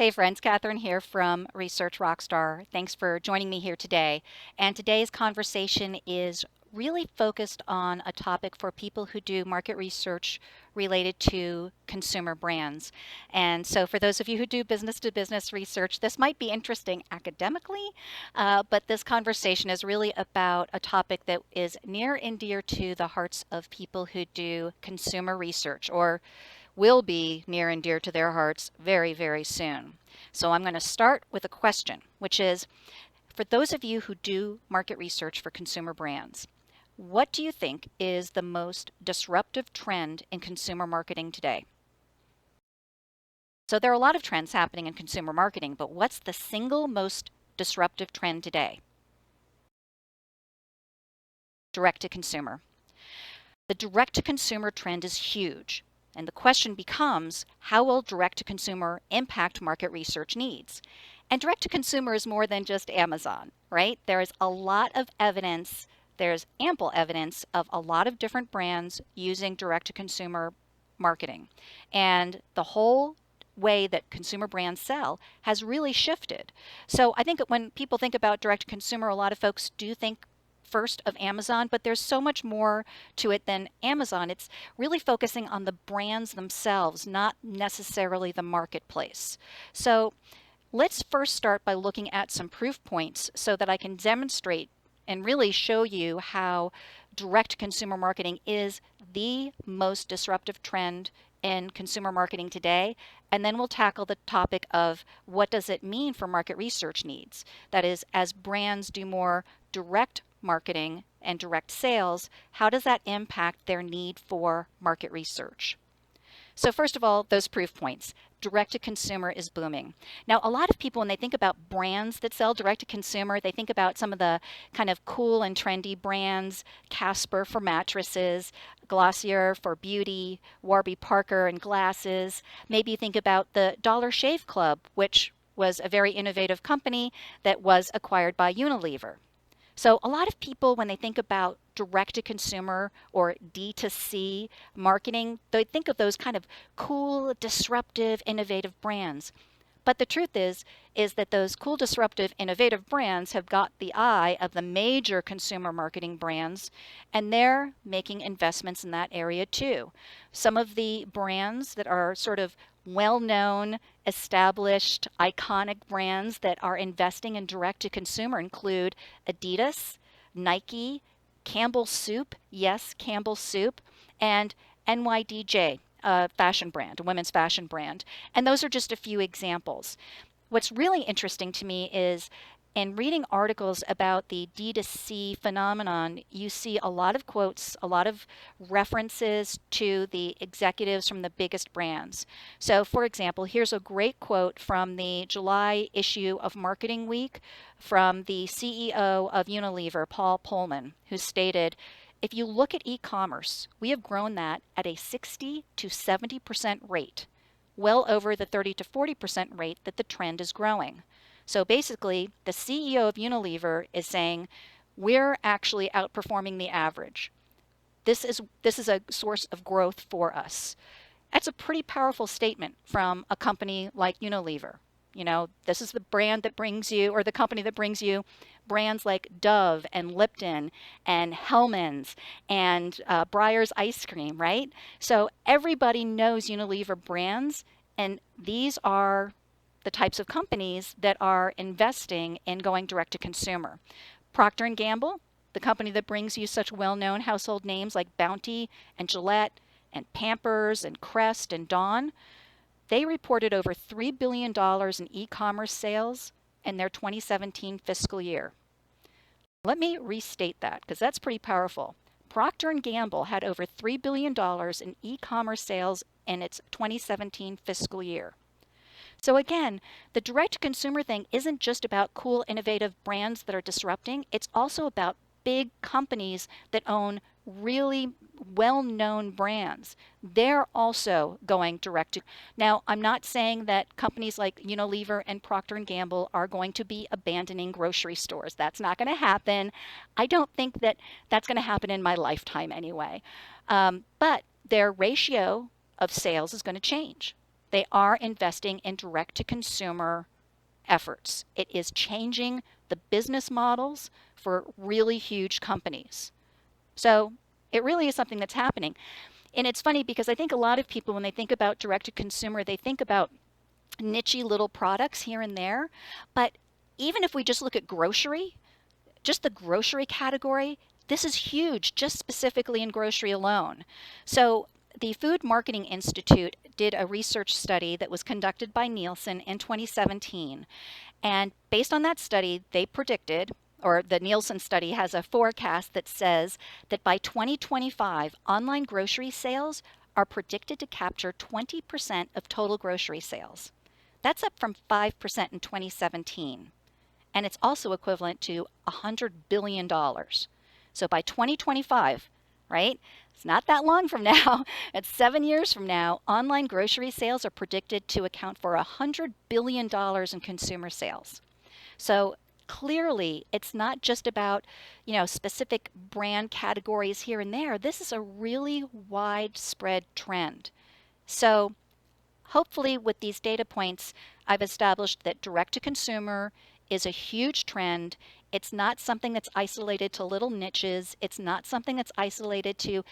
Hey friends, Catherine here from Research Rockstar. Thanks for joining me here today. And today's conversation is really focused on a topic for people who do market research related to consumer brands. And so for those of you who do business to business research, this might be interesting academically, but this conversation is really about a topic that is near and dear to the hearts of people who do consumer research, or will be near and dear to their hearts very, very soon. So I'm going to start with a question, which is, for those of you who do market research for consumer brands, what do you think is the most disruptive trend in consumer marketing today? So there are a lot of trends happening in consumer marketing, but what's the single most disruptive trend today? Direct to consumer. The direct to consumer trend is huge. And the question becomes, how will direct to consumer impact market research needs? And direct to consumer is more than just Amazon, right? There is a lot of evidence, there's ample evidence of a lot of different brands using direct to consumer marketing. And the whole way that consumer brands sell has really shifted. So I think that when people think about direct to consumer, a lot of folks do think first of Amazon, but there's so much more to it than Amazon. It's really focusing on the brands themselves, not necessarily the marketplace. So let's first start by looking at some proof points so that I can demonstrate and really show you how direct consumer marketing is the most disruptive trend in consumer marketing today. And then we'll tackle the topic of what does it mean for market research needs. That is, as brands do more direct marketing and direct sales, how does that impact their need for market research? So first of all, those proof points. Direct to consumer is booming. Now, a lot of people, when they think about brands that sell direct to consumer, they think about some of the kind of cool and trendy brands, Casper for mattresses, Glossier for beauty, Warby Parker and glasses. Maybe you think about the Dollar Shave Club, which was a very innovative company that was acquired by Unilever. So a lot of people, when they think about direct to consumer or D2C marketing, they think of those kind of cool, disruptive, innovative brands. But the truth is that those cool, disruptive, innovative brands have got the eye of the major consumer marketing brands, and they're making investments in that area too. Some of the brands that are sort of well-known, established, iconic brands that are investing in direct to consumer include Adidas, Nike, Campbell's Soup, yes, Campbell's Soup, and NYDJ, a fashion brand, a women's fashion brand. And those are just a few examples. What's really interesting to me is in reading articles about the D2C phenomenon, you see a lot of quotes, a lot of references to the executives from the biggest brands. So, for example, here's a great quote from the July issue of Marketing Week from the CEO of Unilever, Paul Polman, who stated, "If you look at e-commerce, we have grown that at a 60 to 70% rate, well over the 30 to 40% rate that the trend is growing." So basically, the CEO of Unilever is saying, we're actually outperforming the average. This is a source of growth for us. That's a pretty powerful statement from a company like Unilever. You know, this is the brand that brings you, or the company that brings you brands like Dove and Lipton and Hellmann's and Breyer's ice cream, right? So everybody knows Unilever brands, and these are the types of companies that are investing in going direct to consumer. Procter & Gamble, the company that brings you such well-known household names like Bounty and Gillette and Pampers and Crest and Dawn, they reported over $3 billion in e-commerce sales in their 2017 fiscal year. Let me restate that because that's pretty powerful. Procter & Gamble had over $3 billion in e-commerce sales in its 2017 fiscal year. So again, the direct-to-consumer thing isn't just about cool, innovative brands that are disrupting. It's also about big companies that own really well-known brands. They're also going direct to. Now, I'm not saying that companies like Unilever and Procter & Gamble are going to be abandoning grocery stores. That's not going to happen. I don't think that that's going to happen in my lifetime anyway. But their ratio of sales is going to change. They are investing in direct-to-consumer efforts. It is changing the business models for really huge companies. So it really is something that's happening. And it's funny because I think a lot of people, when they think about direct-to-consumer, they think about niche-y little products here and there. But even if we just look at grocery, just the grocery category, this is huge, just specifically in grocery alone. So the Food Marketing Institute did a research study that was conducted by Nielsen in 2017. And based on that study, they predicted, or the Nielsen study has a forecast that says that by 2025, online grocery sales are predicted to capture 20% of total grocery sales. That's up from 5% in 2017. And it's also equivalent to $100 billion. So by 2025, right? It's not that long from now. It's 7 years from now. Online grocery sales are predicted to account for $100 billion in consumer sales. So clearly, it's not just about, specific brand categories here and there. This is a really widespread trend. So hopefully, with these data points, I've established that direct to consumer is a huge trend. It's not something that's isolated to little niches. It's not something that's isolated to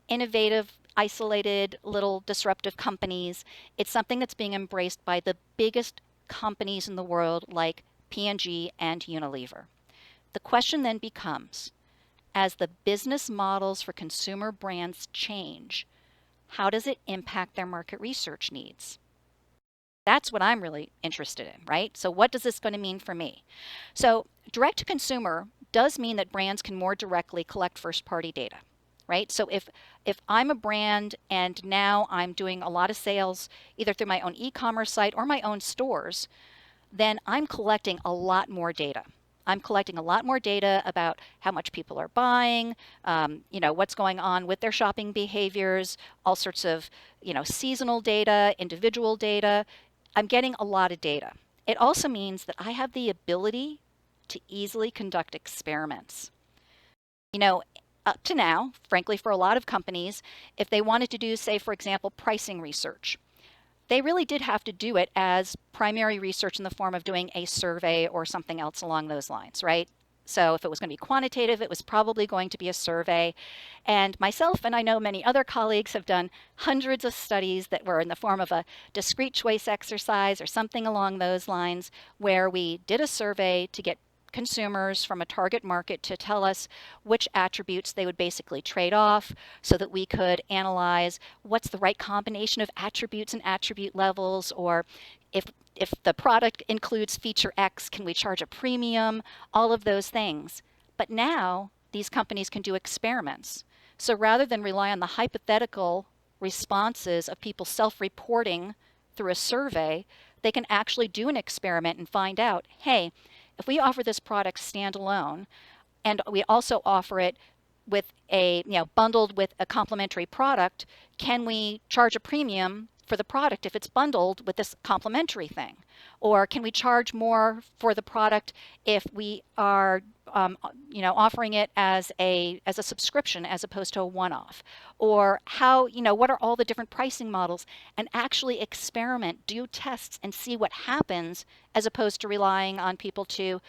innovative, isolated little disruptive companies. It's something that's being embraced by the biggest companies in the world like P&G and Unilever. The question then becomes, as the business models for consumer brands change, how does it impact their market research needs? That's what I'm really interested in, right? So what is this going to mean for me? So direct to consumer does mean that brands can more directly collect first-party data, right? So if I'm a brand and now I'm doing a lot of sales either through my own e-commerce site or my own stores, then I'm collecting a lot more data. I'm collecting a lot more data about how much people are buying, what's going on with their shopping behaviors, all sorts of, seasonal data, individual data. I'm getting a lot of data. It also means that I have the ability to easily conduct experiments. Up to now, frankly, for a lot of companies, if they wanted to do, say, for example, pricing research, they really did have to do it as primary research in the form of doing a survey or something else along those lines, right? So if it was going to be quantitative, it was probably going to be a survey. And myself, and I know many other colleagues, have done hundreds of studies that were in the form of a discrete choice exercise or something along those lines, where we did a survey to get consumers from a target market to tell us which attributes they would basically trade off so that we could analyze what's the right combination of attributes and attribute levels, or if the product includes feature X, can we charge a premium, all of those things. But now these companies can do experiments. So rather than rely on the hypothetical responses of people self-reporting through a survey, they can actually do an experiment and find out, hey, if we offer this product standalone, and we also offer it with bundled with a complementary product, can we charge a premium for the product if it's bundled with this complementary thing? Or can we charge more for the product if we are offering it as a subscription as opposed to a one-off? Or what are all the different pricing models? And actually experiment, do tests, and see what happens, as opposed to relying on people to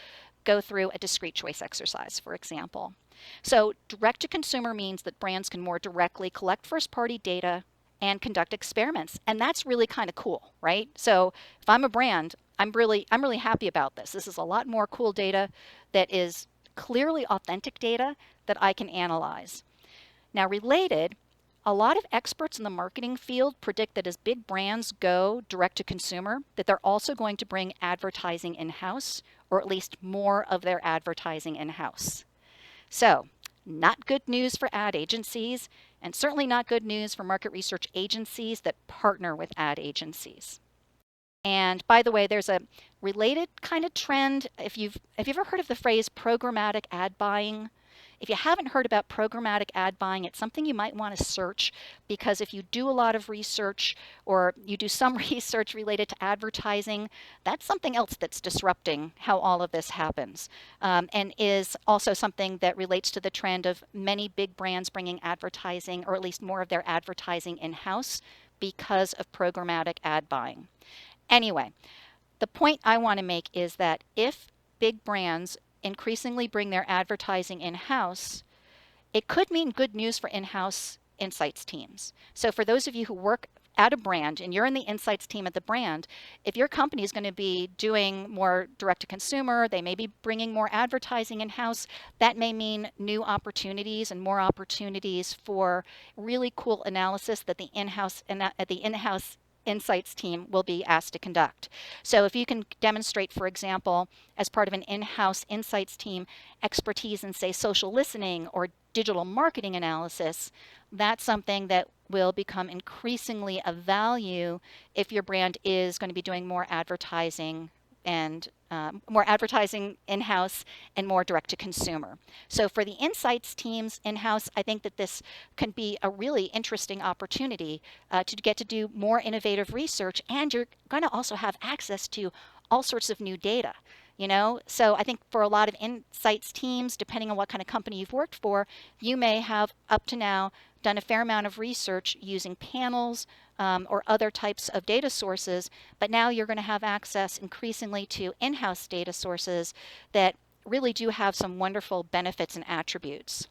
go through a discrete choice exercise, for example. So direct to consumer means that brands can more directly collect first-party data and conduct experiments. And that's really kind of cool, right? So if I'm a brand, I'm really happy about this. This is a lot more cool data that is clearly authentic data that I can analyze. Now, related, a lot of experts in the marketing field predict that as big brands go direct to consumer, that they're also going to bring advertising in-house, or at least more of their advertising in-house. So, not good news for ad agencies, and certainly not good news for market research agencies that partner with ad agencies. And by the way, there's a related kind of trend. Have you ever heard of the phrase programmatic ad buying? If you haven't heard about programmatic ad buying, it's something you might want to search, because if you do a lot of research, or you do some research related to advertising, that's something else that's disrupting how all of this happens, and is also something that relates to the trend of many big brands bringing advertising, or at least more of their advertising in-house, because of programmatic ad buying. Anyway, the point I want to make is that if big brands increasingly bring their advertising in-house, it could mean good news for in-house insights teams. So for those of you who work at a brand and you're in the insights team at the brand, if your company is going to be doing more direct to consumer, they may be bringing more advertising in-house, that may mean new opportunities and more opportunities for really cool analysis that the in-house insights team will be asked to conduct. So if you can demonstrate, for example, as part of an in-house insights team, expertise in, say, social listening or digital marketing analysis, that's something that will become increasingly of value if your brand is going to be doing more advertising and more advertising in-house and more direct to consumer. So for the insights teams in-house, I think that this can be a really interesting opportunity to get to do more innovative research, and you're going to also have access to all sorts of new data. So I think for a lot of insights teams, depending on what kind of company you've worked for, you may have up to now done a fair amount of research using panels or other types of data sources, but now you're going to have access increasingly to in-house data sources that really do have some wonderful benefits and attributes.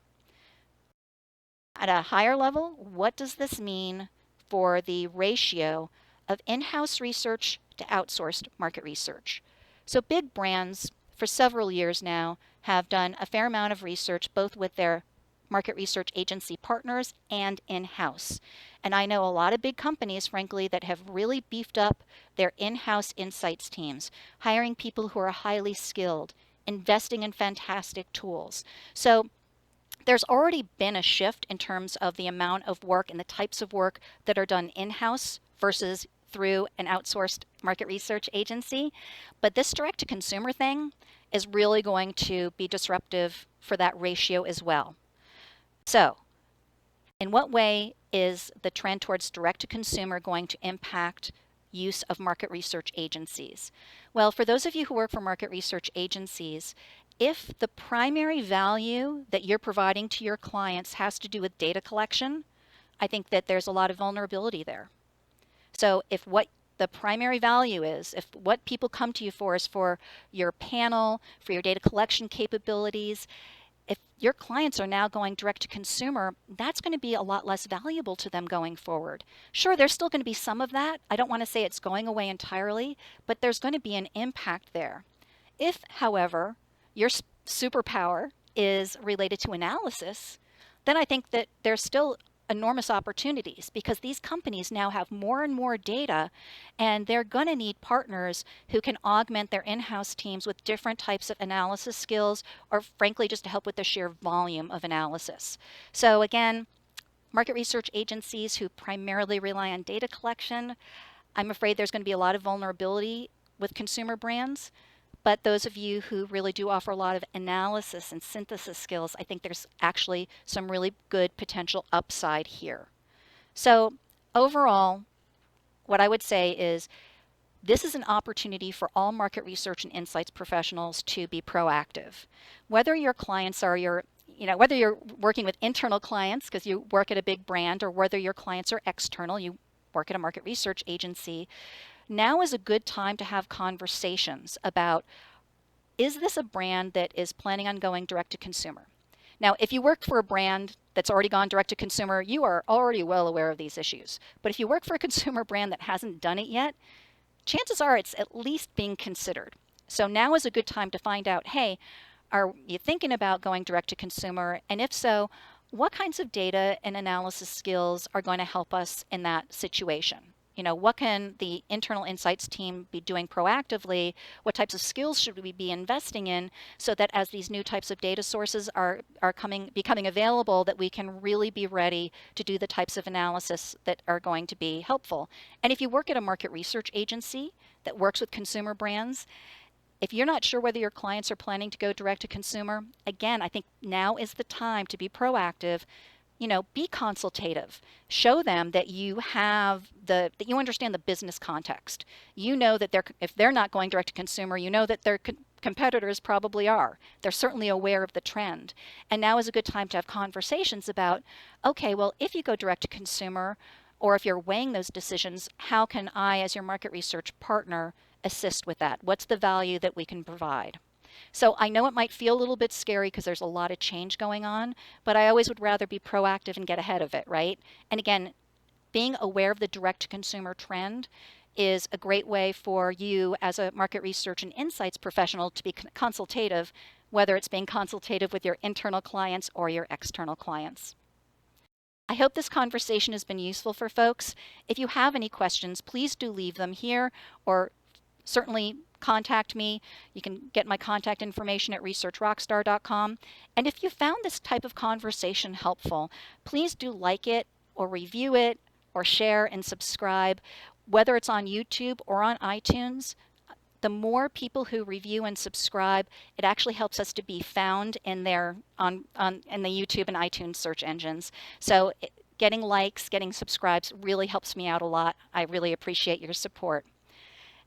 At a higher level, what does this mean for the ratio of in-house research to outsourced market research? So big brands for several years now have done a fair amount of research both with their market research agency partners and in-house. And I know a lot of big companies, frankly, that have really beefed up their in-house insights teams, hiring people who are highly skilled, investing in fantastic tools. So there's already been a shift in terms of the amount of work and the types of work that are done in-house versus through an outsourced market research agency. But this direct to consumer thing is really going to be disruptive for that ratio as well. So, in what way is the trend towards direct to consumer going to impact use of market research agencies? Well, for those of you who work for market research agencies, if the primary value that you're providing to your clients has to do with data collection, I think that there's a lot of vulnerability there. So if what the primary value is, if what people come to you for is for your panel, for your data collection capabilities, if your clients are now going direct to consumer, that's going to be a lot less valuable to them going forward. Sure, there's still going to be some of that. I don't want to say it's going away entirely, but there's going to be an impact there. If, however, your superpower is related to analysis, then I think that there's still enormous opportunities because these companies now have more and more data, and they're going to need partners who can augment their in-house teams with different types of analysis skills, or frankly just to help with the sheer volume of analysis. So again, market research agencies who primarily rely on data collection, I'm afraid there's going to be a lot of vulnerability with consumer brands. But those of you who really do offer a lot of analysis and synthesis skills, I think there's actually some really good potential upside here. So overall, what I would say is this is an opportunity for all market research and insights professionals to be proactive. Whether your clients are whether you're working with internal clients because you work at a big brand, or whether your clients are external, you work at a market research agency, now is a good time to have conversations about, is this a brand that is planning on going direct to consumer? Now, if you work for a brand that's already gone direct to consumer, you are already well aware of these issues. But if you work for a consumer brand that hasn't done it yet, chances are it's at least being considered. So now is a good time to find out, hey, are you thinking about going direct to consumer? And if so, what kinds of data and analysis skills are going to help us in that situation? What can the internal insights team be doing proactively? What types of skills should we be investing in so that as these new types of data sources are becoming available, that we can really be ready to do the types of analysis that are going to be helpful? And if you work at a market research agency that works with consumer brands, if you're not sure whether your clients are planning to go direct to consumer, again, I think now is the time to be proactive. Be consultative. Show them that you that you understand the business context. You know that if they're not going direct to consumer, you know that their competitors probably are. They're certainly aware of the trend. And now is a good time to have conversations about, okay, well, if you go direct to consumer, Or if you're weighing those decisions, how can I, as your market research partner, assist with that? What's the value that we can provide? So I know it might feel a little bit scary because there's a lot of change going on, but I always would rather be proactive and get ahead of it, right? And again, being aware of the direct-to-consumer trend is a great way for you as a market research and insights professional to be consultative, whether it's being consultative with your internal clients or your external clients. I hope this conversation has been useful for folks. If you have any questions, please do leave them here or certainly contact me. You can get my contact information at researchrockstar.com. And if you found this type of conversation helpful, please do like it or review it or share and subscribe, whether it's on YouTube or on iTunes. The more people who review and subscribe, it actually helps us to be found in their in the YouTube and iTunes search engines. So getting likes, getting subscribes really helps me out a lot. I really appreciate your support.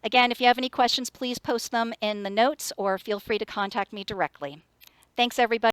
Again, if you have any questions, please post them in the notes or feel free to contact me directly. Thanks, everybody.